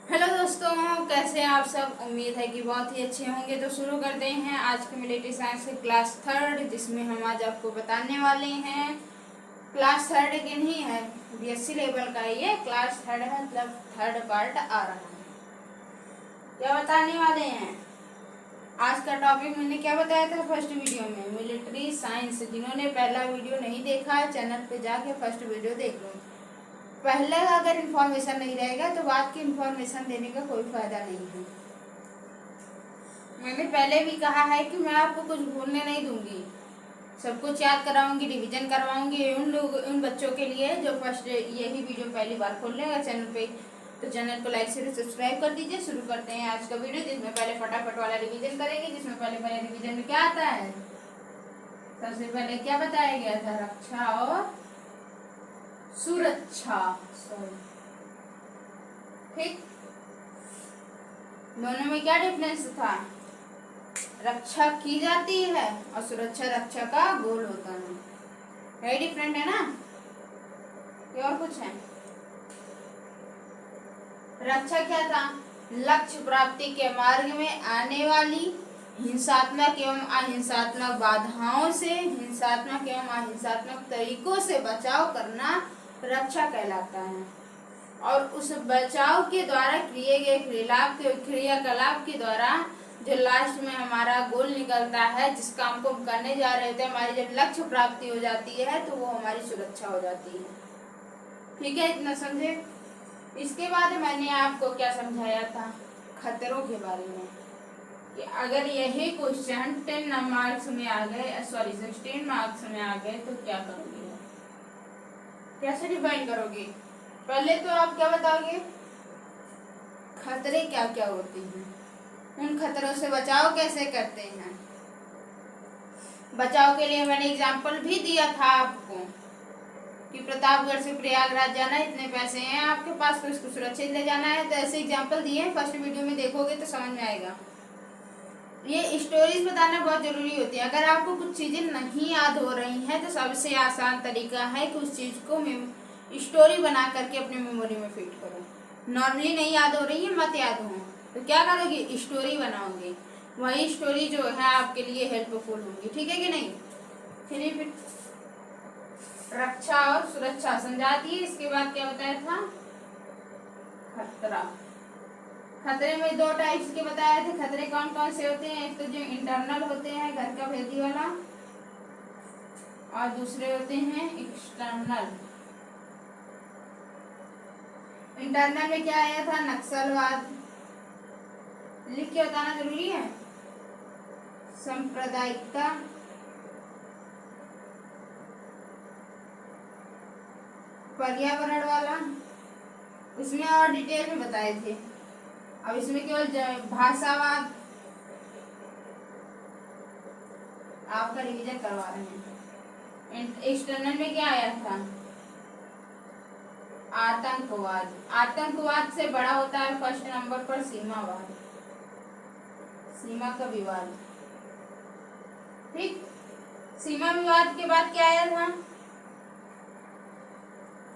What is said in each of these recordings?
Hello दोस्तों, कैसे हैं आप सब। उम्मीद है कि बहुत ही अच्छे होंगे। तो शुरू करते हैं आज के मिलिट्री साइंस के क्लास थर्ड, जिसमें हम आज आपको बताने वाले हैं। क्लास थर्ड के नहीं है, बीएससी लेवल का ये क्लास थर्ड है, मतलब थर्ड पार्ट आ रहा है। क्या बताने वाले हैं आज का टॉपिक मैंने क्या बताया था फर्स्ट वीडियो में, मिलिट्री साइंस। जिन्होंने पहला वीडियो नहीं देखा है चैनल पे जाके फर्स्ट वीडियो देख लो। पहले अगर इंफॉर्मेशन नहीं रहेगा तो बाद की इंफॉर्मेशन देने का कोई फायदा नहीं है। मैंने पहले भी कहा है कि मैं आपको कुछ भूलने नहीं दूंगी, सब कुछ याद कराऊंगी, रिवीजन करवाऊंगी उन बच्चों के लिए जो फर्स्ट यही वीडियो पहली बार खोल लेगा चैनल पे। तो चैनल को लाइक शेयर सब्सक्राइब कर दीजिए। शुरू करते हैं आज का वीडियो, जिसमें पहले फटाफट वाला रिवीजन करेंगे। जिसमें पहले रिवीजन में क्या आता है, सबसे पहले क्या बताया गया था, रक्षा और सुरक्षा। ठीक, दोनों में क्या डिफरेंस था। रक्षा की जाती है और सुरक्षा रक्षा का गोल होता है। यही डिफरेंट है ना, ये और कुछ है। रक्षा क्या था, लक्ष्य प्राप्ति के मार्ग में आने वाली हिंसात्मक एवं अहिंसात्मक बाधाओं से, हिंसात्मक एवं अहिंसात्मक तरीकों से बचाव करना रक्षा कहलाता है। और उस बचाव के द्वारा किए गए क्रियाकलाप के द्वारा जो लास्ट में हमारा गोल निकलता है, जिस काम को हम करने जा रहे होते हैं, हमारी जब लक्ष्य प्राप्ति हो जाती है तो वो हमारी सुरक्षा हो जाती है। ठीक है, इतना समझे। इसके बाद मैंने आपको क्या समझाया था, खतरों के बारे में, कि अगर यही क्वेश्चन 10 मार्क्स में आ गए, सॉरी 16 मार्क्स में आ गए तो क्या करोगे, कैसे डिफाइन करोगे। पहले तो आप क्या बताओगे, खतरे क्या क्या होते हैं, उन खतरों से बचाव कैसे करते हैं। बचाव के लिए मैंने एग्जाम्पल भी दिया था आपको कि प्रतापगढ़ से प्रयागराज जाना, इतने पैसे हैं आपके पास तो इसको सुरक्षित ले जाना है। तो ऐसे एग्जाम्पल दिए, फर्स्ट वीडियो में देखोगे तो समझ में आएगा। ये स्टोरीज बताना बहुत जरूरी होती है। अगर आपको कुछ चीजें नहीं याद हो रही हैं तो सबसे आसान तरीका है कि उस चीज को स्टोरी बना करके अपनी मेमोरी में फिट करो। नॉर्मली नहीं याद हो रही है, मत याद हो तो क्या करोगे, स्टोरी बनाओगे। वही स्टोरी जो है आपके लिए हेल्पफुल होगी। ठीक है कि नहीं। चलिए फिर रक्षा और सुरक्षा समझा दिए। इसके बाद क्या बताया था, खतरा। खतरे में दो टाइप्स के बताए थे। खतरे कौन कौन से होते हैं, एक तो जो इंटरनल होते हैं, घर का भेदी वाला, और दूसरे होते हैं एक्सटर्नल। इंटरनल में क्या आया था, नक्सलवाद, लिख के बताना जरूरी है, सांप्रदायिकता, पर्यावरण वाला, उसमें और डिटेल में बताए थे। अब इसमें केवल भाषावाद आपका रिवीजन करवा रहे हैं। एक्सटर्नल में क्या आया था, आतंकवाद। आतंकवाद से बड़ा होता है फर्स्ट नंबर पर सीमावाद, सीमा का विवाद। ठीक, सीमा विवाद के बाद क्या आया था,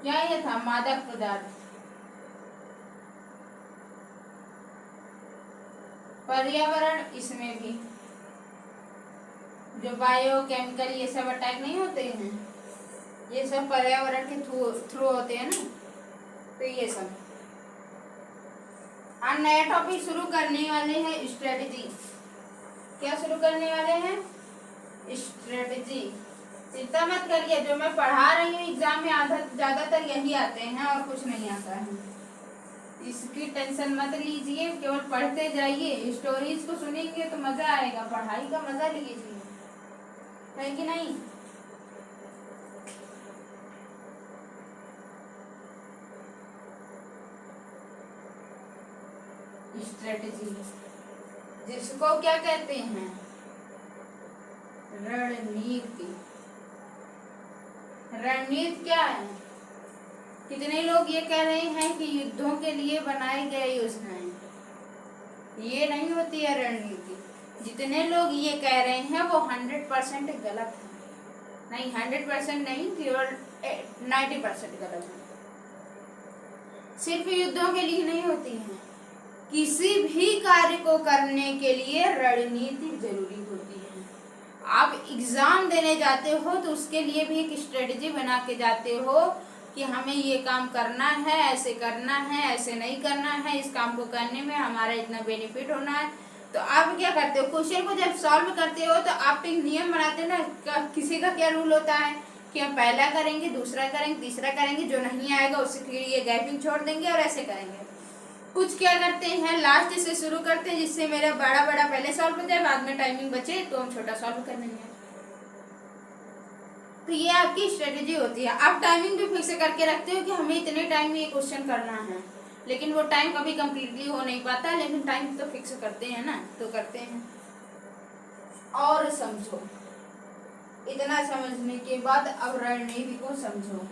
क्या आया था, मादक पदार्थ। पर्यावरण, इसमें भी जो बायो केमिकल ये सब अटैक नहीं होते हैं, ये सब पर्यावरण के थ्रू होते हैं ना, तो ये सब। आज नया टॉपिक शुरू करने वाले हैं, स्ट्रेटजी। क्या शुरू करने वाले हैं, स्ट्रेटजी। चिंता मत करिए, जो मैं पढ़ा रही हूँ एग्जाम में ज्यादातर यही आते हैं और कुछ नहीं आता है। इसकी टेंशन मत लीजिए, केवल पढ़ते जाइए। स्टोरीज को सुनेंगे तो मजा आएगा, पढ़ाई का मजा लीजिए, है कि नहीं। स्ट्रेटजी जिसको क्या कहते हैं, रणनीति। रणनीति क्या है, कितने लोग ये कह रहे हैं कि युद्धों के लिए बनाई गई योजनाएं, ये नहीं होती है रणनीति। जितने लोग ये कह रहे हैं वो 100% गलत है। नहीं, 100% नहीं, केवल 90% गलत है। सिर्फ युद्धों के लिए नहीं होती है, किसी भी कार्य को करने के लिए रणनीति जरूरी होती है। आप एग्जाम देने जाते हो तो उसके लिए भी एक स्ट्रेटजी बना के जाते हो कि हमें ये काम करना है, ऐसे करना है, ऐसे नहीं करना है, इस काम को करने में हमारा इतना बेनिफिट होना है। तो आप क्या करते हो, क्वेश्चन को जब सॉल्व करते हो तो आप एक नियम बनाते हो ना। किसी का क्या रूल होता है कि हम पहला करेंगे, दूसरा करेंगे, तीसरा करेंगे, जो नहीं आएगा उसके लिए गैपिंग छोड़ देंगे और ऐसे करेंगे। कुछ क्या करते हैं, लास्ट से शुरू करते हैं जिससे मेरा बड़ा बड़ा पहले सॉल्व हो जाए, बाद में टाइमिंग बचे तो हम छोटा सॉल्व कर लेंगे। तो ये आपकी स्ट्रेटेजी होती है। आप टाइमिंग भी फिक्स करके रखते हो कि हमें इतने टाइम में ये क्वेश्चन करना है, लेकिन वो टाइम कभी कंप्लीटली हो नहीं पाता, लेकिन टाइम तो फिक्स करते हैं ना, तो करते हैं। और समझो, इतना समझने के बाद अब रणनीति को समझो।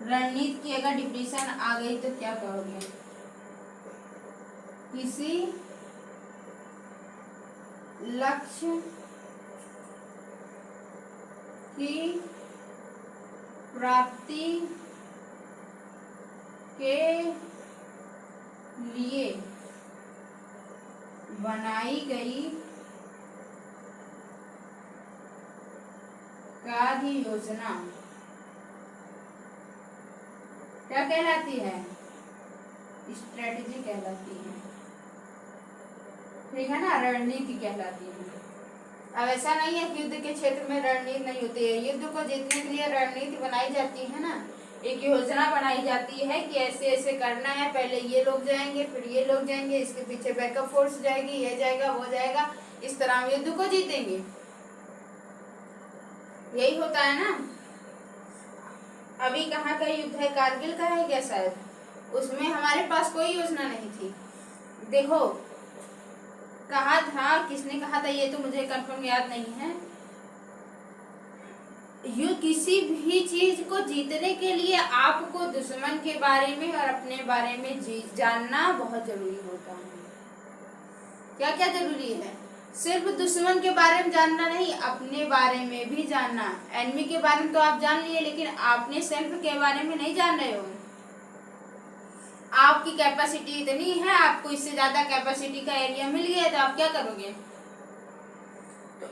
रणनीति की अगर डिफिनेशन आ गई तो क्या कहोगे? किसी लक्ष्य की प्राप्ति के लिए बनाई गई कार्य योजना क्या कहलाती है? स्ट्रेटजी कहलाती है। ठीक है ना, रणनीति कहलाती है। अब ऐसा नहीं है कि युद्ध के क्षेत्र में रणनीति नहीं होती है। युद्ध को जीतने के लिए रणनीति बनाई जाती है ना, एक योजना बनाई जाती है कि ऐसे ऐसे करना है, पहले ये लोग जाएंगे, फिर ये लोग जाएंगे, इसके पीछे बैकअप फोर्स जाएगी, ये जाएगा, वो जाएगा, इस तरह हम युद्ध को जीतेंगे। यही होता है ना। अभी कहाँ का युद्ध है, कारगिल का है क्या शायद, उसमें हमारे पास कोई योजना नहीं थी। देखो कहा था, किसने कहा था ये तो मुझे कंफर्म याद नहीं है। किसी भी चीज को जीतने के लिए आपको दुश्मन के बारे में और अपने बारे में जानना बहुत जरूरी होता है। क्या क्या जरूरी है? सिर्फ दुश्मन के बारे में जानना नहीं, अपने बारे में भी जानना। एनिमी के बारे में तो आप जान लिए, लेकिन आपने सेल्फ के बारे में नहीं जान रहे हो। आपकी कैपेसिटी इतनी है, आपको इससे ज्यादा कैपेसिटी का एरिया मिल गया, तो आप क्या करोगे? तो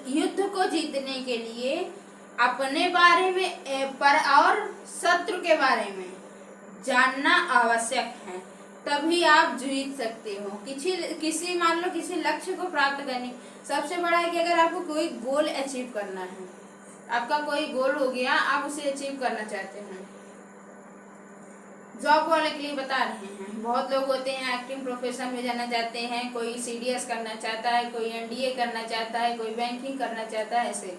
युद्ध को जीतने के लिए अपने बारे में पर और शत्रु के बारे में जानना आवश्यक है, तभी आप जीत सकते हो। किसी मान लो किसी लक्ष्य को प्राप्त करने, सबसे बड़ा है कि अगर आपको कोई गोल अचीव करना है, आपका कोई गोल हो गया, आप उसे अचीव करना चाहते हैं। जॉब वाले के लिए बता रहे हैं, बहुत लोग होते हैं एक्टिंग प्रोफेशन में जाना चाहते हैं, कोई सीडीएस करना चाहता है, कोई एनडीए करना चाहता है, कोई बैंकिंग करना चाहता है, ऐसे।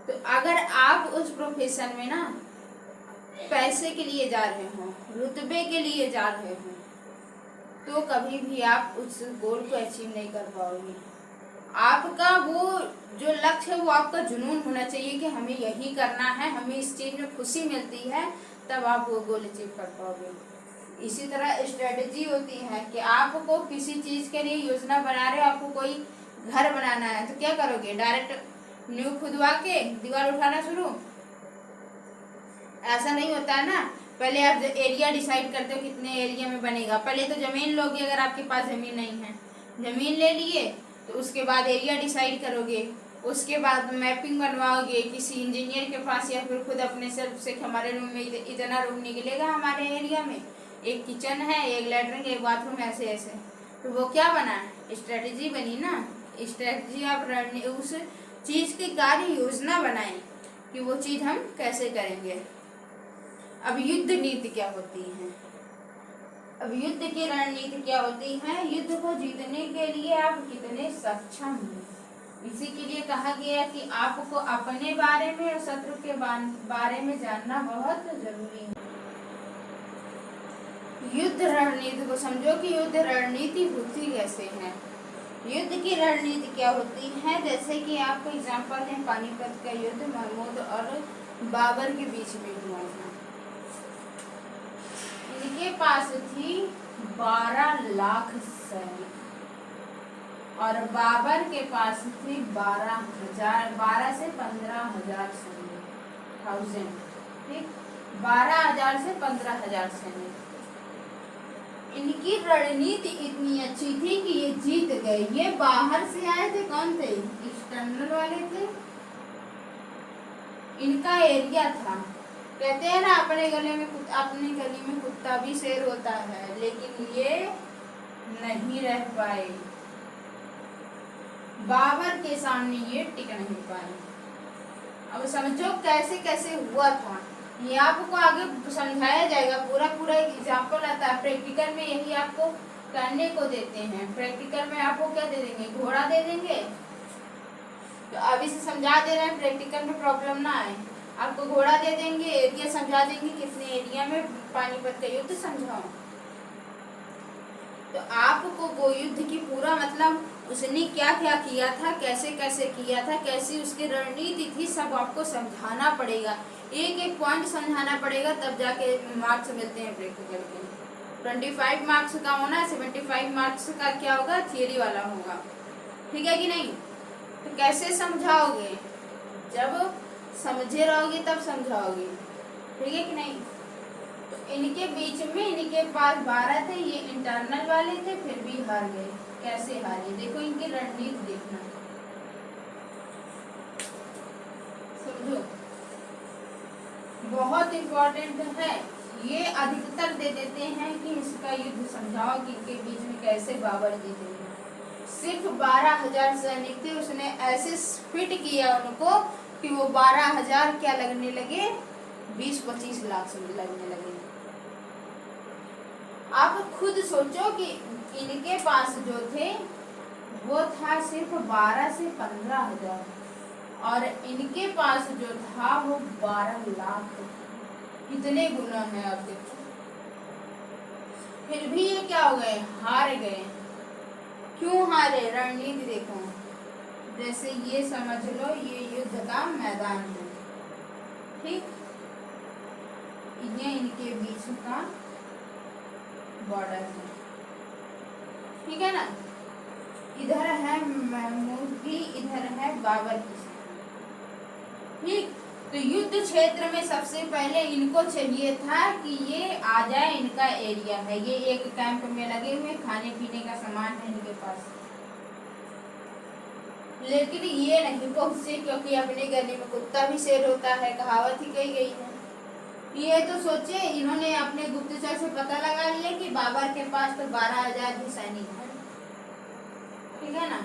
तो अगर आप उस प्रोफेशन में ना पैसे के लिए जा रहे हो, रुतबे के लिए जा रहे हो, तो कभी भी आप उस गोल को अचीव नहीं कर पाओगे। आपका वो जो लक्ष्य है वो आपका जुनून होना चाहिए कि हमें यही करना है, हमें इस चीज में खुशी मिलती है, तब आप वो गोल अचीव कर पाओगे। इसी तरह स्ट्रेटजी होती है कि आपको किसी चीज के लिए योजना बना रहे हो, आपको कोई घर बनाना है, तो क्या करोगे? डायरेक्ट नींव खुदवा के दीवार उठाना शुरू? ऐसा नहीं होता है ना। पहले आप एरिया डिसाइड करते हो कितने एरिया में बनेगा। पहले तो जमीन लोगे, अगर आपके पास जमीन नहीं है, जमीन ले लिए तो उसके बाद एरिया डिसाइड करोगे, उसके बाद मैपिंग बनवाओगे किसी इंजीनियर के पास या फिर खुद अपने सेल्फ से। हमारे रूम में इतना रूम निकलेगा, हमारे एरिया में एक किचन है, एक लेटरिन, एक बाथरूम, ऐसे ऐसे। तो वो क्या बना? स्ट्रेटजी बनी ना। स्ट्रेटजी आप उस चीज की कार्य योजना बनाएं कि वो चीज हम कैसे करेंगे। अब युद्ध नीति क्या होती है? अब युद्ध की रणनीति क्या होती है? युद्ध को जीतने के लिए आप कितने सक्षम हैं, इसी के लिए कहा गया कि आपको अपने बारे में और शत्रु के बारे में जानना बहुत जरूरी है। युद्ध रणनीति को समझो कि युद्ध रणनीति होती कैसे है। युद्ध की रणनीति क्या होती है? जैसे कि आपको एग्जांपल है पानीपत का युद्ध महमूद और बाबर के बीच में हुआ था। इनके पास थी 12 लाख सैनिक और बाबर के पास थी 12 से 15,000 सैनिक। 1000, ठीक, 12,000 से 15,000 सैनिक। इनकी रणनीति इतनी अच्छी थी कि ये जीत गए। ये बाहर से आए थे, कौन थे? एक्सटर्नल वाले थे। इनका एरिया था। कहते हैं ना अपने गली में कुत्ता भी शेर होता है, लेकिन ये नहीं रह पाए। बाबर के सामने ये टिक नहीं पाए। अब समझो कैसे कैसे हुआ था। ये आपको आगे समझाया जाएगा, पूरा पूरा एक एग्जाम्पल आता है। प्रैक्टिकल में यही आपको करने को देते हैं। प्रैक्टिकल में आपको क्या दे देंगे? घोड़ा दे देंगे। तो अभी से समझा दे रहे हैं, प्रैक्टिकल में प्रॉब्लम ना आए। आपको घोड़ा दे देंगे, एरिया समझा देंगे, कितने एरिया में पानीपत का युद्ध समझाओ। तो आपको वो युद्ध की पूरा मतलब उसने क्या क्या किया था, कैसे कैसे किया था, कैसी उसकी रणनीति थी, सब आपको समझाना पड़ेगा। एक एक पॉइंट समझाना पड़ेगा, तब जाके मार्क्स मिलते हैं प्रैक्टिकल के। 25 मार्क्स का होना, 75 मार्क्स का क्या होगा? थियरी वाला होगा। ठीक है कि नहीं? तो कैसे समझाओगे? जब समझे रहोगे तब समझाओगे। ठीक है कि नहीं? तो इनके बीच में इनके पास 12 थे, ये इंटरनल वाले थे, फिर भी हार गए। कैसे हारे? देखो इनकी रणनीति देखना, समझो, बहुत इम्पोर्टेंट है। ये अधिकतर दे देते हैं कि इसका युद्ध समझाओ कि इनके बीच में कैसे बाबर जीते। सिर्फ 12,000 सैनिक थे, उसने ऐसे फिट किया उनको कि वो 12,000 क्या लगने लगे? 20-25 लाख से लगने लगे। आप खुद सोचो कि इनके पास जो थे वो था सिर्फ 12 से 15,000, और इनके पास जो था वो 12 लाख। कितने गुना है आप देखो। फिर भी ये क्या हो गए? हार गए। क्यों हारे? रणनीति देखो। जैसे ये समझ लो, ये युद्ध का मैदान है, ठीक? ये इनके बीच का बॉर्डर है, ठीक है ना? इधर है महमूद की, इधर है बाबर की, ठीक? तो युद्ध क्षेत्र में सबसे पहले इनको चाहिए था कि ये आ जाए, इनका एरिया है, ये एक कैंप में लगे हुए, खाने पीने का सामान है इनके पास, लेकिन ये नहीं पहुंचे क्योंकि अपने गली में कुत्ता भी शेर होता है, कहावत ही कही गई है। ये तो सोचे इन्होंने अपने गुप्तचर से पता लगा लिया कि बाबर के पास तो 12,000 ही सैनिक है, ठीक है ना?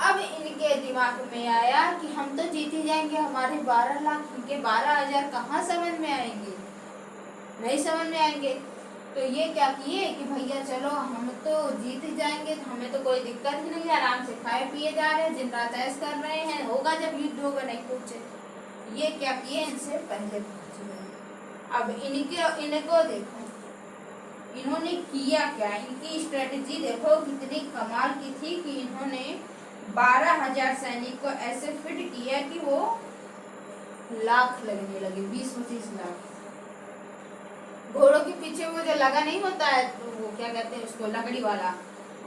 अब इनके दिमाग में आया कि हम तो जीत ही जाएंगे, हमारे 12 लाख, इनके 12,000 कहाँ समझ में आएंगे? नहीं समझ में आएंगे। तो ये क्या किए कि भैया चलो हम तो जीत ही जाएंगे, तो हमें तो कोई दिक्कत ही नहीं, आराम से खाए पिए जा रहे हैं, दिन रात ऐश कर रहे हैं, होगा जब युद्ध होगा, नहीं पूछे। ये क्या किए? इनसे पहले पहुंच गए। अब इनको देखो इन्होंने किया क्या, इनकी स्ट्रेटेजी देखो कितनी कमाल की थी कि इन्होंने 12,000 सैनिक को ऐसे फिट किया कि वो लाख लगने लगे, 20-25 लाख। घोड़ों के पीछे वो जो लगा नहीं होता है, तो वो क्या कहते हैं उसको, लकड़ी वाला,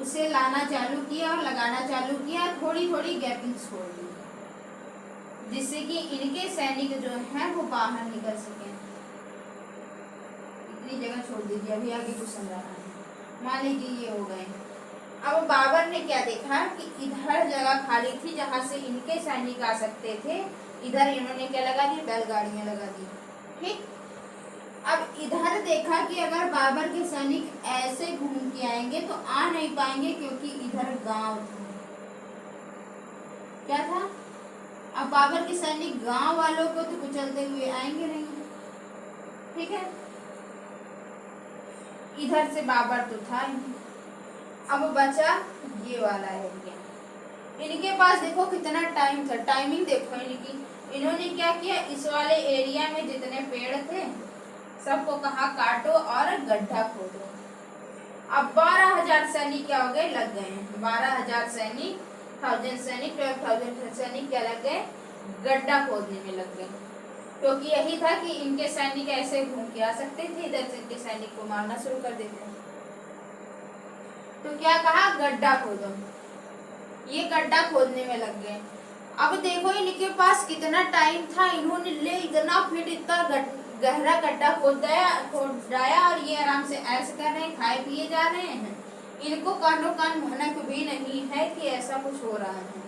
उसे लाना चालू किया और लगाना चालू किया, थोड़ी थोड़ी गैपिंग छोड़ दी, जिससे कि इनके सैनिक जो हैं वो बाहर निकल सके। इतनी जगह छोड़ दीजिए, अभी आगे कुछ समझाना है। मान लीजिए ये हो गए। अब बाबर ने क्या देखा कि इधर जगह खाली थी जहां से इनके सैनिक आ सकते थे, इधर इन्होंने क्या लगा दी? बैलगाड़ियां लगा दी, ठीक? अब इधर देखा कि अगर बाबर के सैनिक ऐसे घूम के आएंगे तो आ नहीं पाएंगे क्योंकि इधर गांव था। क्या था? अब बाबर के सैनिक गांव वालों को तो कुचलते हुए आएंगे नहीं, ठीक है? इधर से बाबर तो था ही। अब बचा ये वाला एरिया। इनके पास देखो कितना टाइम था, टाइमिंग देखो इनकी। इन्होंने क्या किया, इस वाले एरिया में जितने पेड़ थे सबको कहा काटो और गड्ढा खोदो। अब 12,000 सैनिक क्या हो गए? लग गए। 12,000 सैनिक, 1000 सैनिक, 12,000 सैनिक क्या लग गए? गड्ढा खोदने में लग गए, क्योंकि यही था कि इनके सैनिक ऐसे घूम के आ सकते थे, इधर से इनके सैनिक को मारना शुरू कर देते। तो क्या कहा? गड्ढा खोदो। ये गड्ढा खोदने में लग गए। अब देखो इनके पास कितना टाइम था, इन्होंने ले इतना फिट, इतना गहरा गड्ढा खोदाया और ये आराम से ऐसे कर रहे हैं, खाए पिए जा रहे हैं। इनको कानो कान भनक भी नहीं है कि ऐसा कुछ हो रहा है।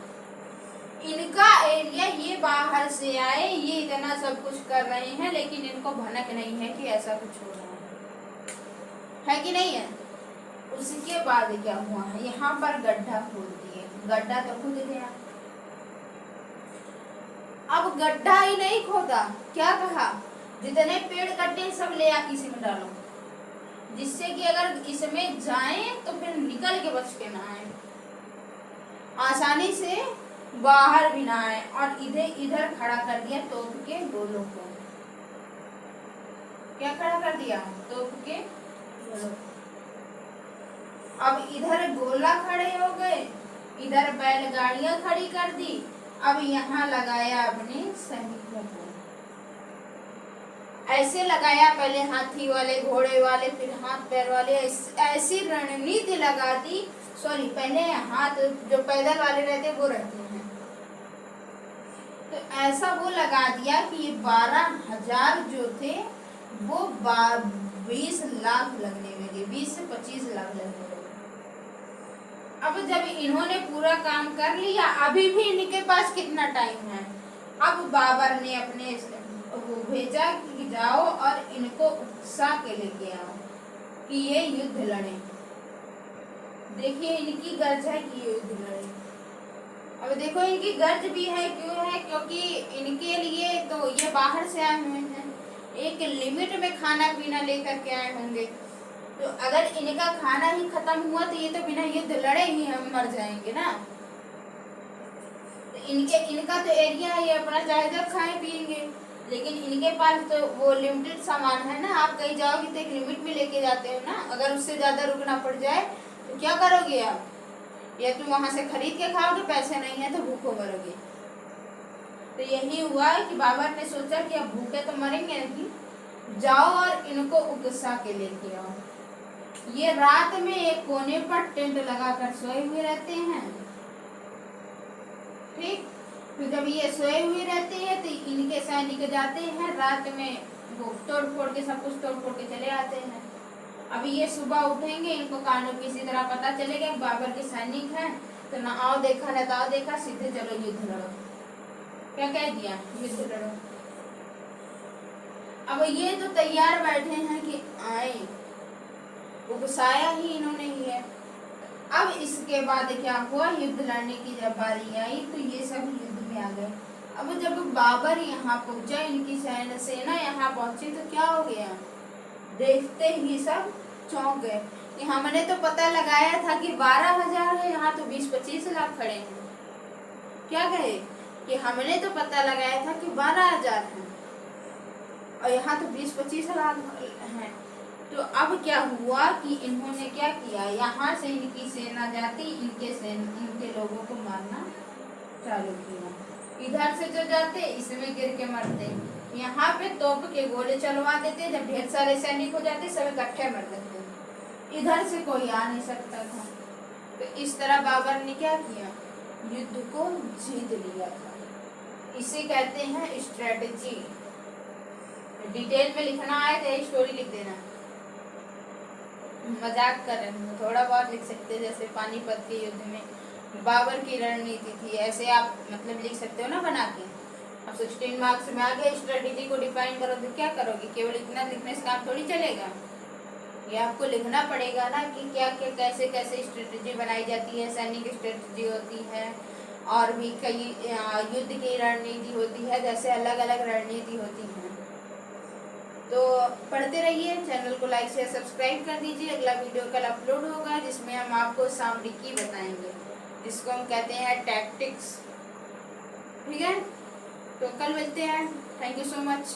इनका एरिया, ये बाहर से आए, ये इतना सब कुछ कर रहे हैं, लेकिन इनको भनक नहीं है कि ऐसा कुछ हो रहा है कि नहीं है। उसके बाद क्या हुआ है, यहाँ पर गड्ढा खोद दिए, गड्ढा तो खुद गया। अब गड्ढा ही नहीं खोदा, क्या कहा, जितने पेड़ कटे सब ले आके इसी में डालो, जिससे कि अगर इसमें जाए तो फिर निकल के बच के ना आए, आसानी से बाहर भी ना आए। और इधर खड़ा कर दिया तोप के गोलों को। क्या खड़ा कर दिया, तोप के गोलों। अब इधर गोला खड़े हो गए, इधर बैलगाड़ियां खड़ी कर दी। अब यहाँ लगाया अपने सैनिकों को, ऐसे लगाया, पहले हाथी वाले, घोड़े वाले, फिर हाथ पैर वाले, ऐसी रणनीति लगा दी। सॉरी, पहले हाथ जो पैदल वाले रहते वो रहते हैं, तो ऐसा वो लगा दिया कि ये 12,000 जो थे वो 20 लाख लगने लगे, 20 से 25 लाख लगने लगे। अब जब इन्होंने पूरा काम कर लिया, अभी भी इनके पास कितना टाइम है। अब बाबर ने अपने वो भेजा कि जाओ और इनको उकसा के लेके आओ कि ये युद्ध लड़े। देखिए इनकी गर्ज है कि ये युद्ध लड़े। अब देखो इनकी गर्ज भी है, क्यों है, क्योंकि इनके लिए तो ये बाहर से आए हुए हैं, एक लिमिट में खाना पीना लेकर के आए होंगे। तो अगर इनका खाना ही खत्म हुआ तो ये तो बिना युद्ध लड़े ही हम मर जाएंगे ना। तो इनका तो एरिया है, ये अपना चाहे जब खाए पिएंगे, लेकिन इनके पास तो वो लिमिटेड सामान है ना। आप कहीं जाओगे तो एक लिमिट में लेके जाते हो ना, अगर उससे ज्यादा रुकना पड़ जाए तो क्या करोगे आप, या तुम वहां से खरीद के खाओगे, पैसे नहीं है तो भूखो मरोगे। तो यही हुआ कि बाबर ने सोचा कि अब भूखे तो मरेंगे नहीं, जाओ और इनको उकसा के लेके आओ। ये रात में एक कोने पर टेंट लगाकर सोए हुए रहते हैं, ठीक। तो जब ये सोए हुए रहते हैं तो इनके सैनिक जाते हैं रात में, वो तोड़ फोड़ के सब कुछ तोड़ फोड़ के चले आते हैं। अभी ये सुबह उठेंगे, इनको कानों की इसी तरह पता चलेगा बाबर के सैनिक हैं, तो ना आओ देखा न ताओ देखा, सीधे चलो युद्ध लड़ो। क्या कह दिया, युद्ध लड़ो। अब ये तो तैयार बैठे हैं कि आए, उकसाया ही इन्होंने ही है। अब इसके बाद क्या हुआ, युद्ध लड़ने की जब बारी आई तो ये सब युद्ध में आ गए। अब जब बाबर यहाँ पहुंचा, इनकी सेना यहाँ पहुंची तो क्या हो गया, देखते ही सब चौंक गए कि हमने तो पता लगाया था कि 12,000 है, यहाँ तो 20-25 लाख खड़े हैं। क्या कहे कि हमने तो पता लगाया था कि 12,000 है और यहाँ तो 20-25 लाख हैं। तो अब क्या हुआ कि इन्होंने क्या किया, यहाँ से इनकी सेना जाती, इनके लोगों को मारना चालू किया। इधर से जो जाते इसमें गिर के मरते, यहाँ पे तोप के गोले चलवा देते, जब ढेर सारे सैनिक हो जाते सब इकट्ठे मर जाते, इधर से कोई आ नहीं सकता था। तो इस तरह बाबर ने क्या किया, युद्ध को जीत लिया था। इसे कहते हैं स्ट्रेटजी। डिटेल में लिखना आए तो स्टोरी लिख देना, मजाक कर रहे हैं, थोड़ा बहुत लिख सकते हैं। जैसे पानीपत के युद्ध में बाबर की रणनीति थी, ऐसे आप मतलब लिख सकते हो ना बना के। अब 16 मार्क्स में आ गए, स्ट्रेटेजी को डिफाइन करो तो क्या करोगे, केवल इतना लिखने से काम थोड़ी चलेगा, ये आपको लिखना पड़ेगा ना कि क्या क्या कैसे कैसे स्ट्रेटेजी बनाई जाती है। सैनिक स्ट्रेटेजी होती है और भी कई युद्ध की रणनीति होती है, जैसे अलग अलग रणनीति होती है। तो पढ़ते रहिए, चैनल को लाइक शेयर सब्सक्राइब कर दीजिए। अगला वीडियो कल अपलोड होगा जिसमें हम आपको सामरिकी बताएंगे, जिसको हम कहते हैं टैक्टिक्स, ठीक है। तो कल मिलते हैं, थैंक यू सो मच।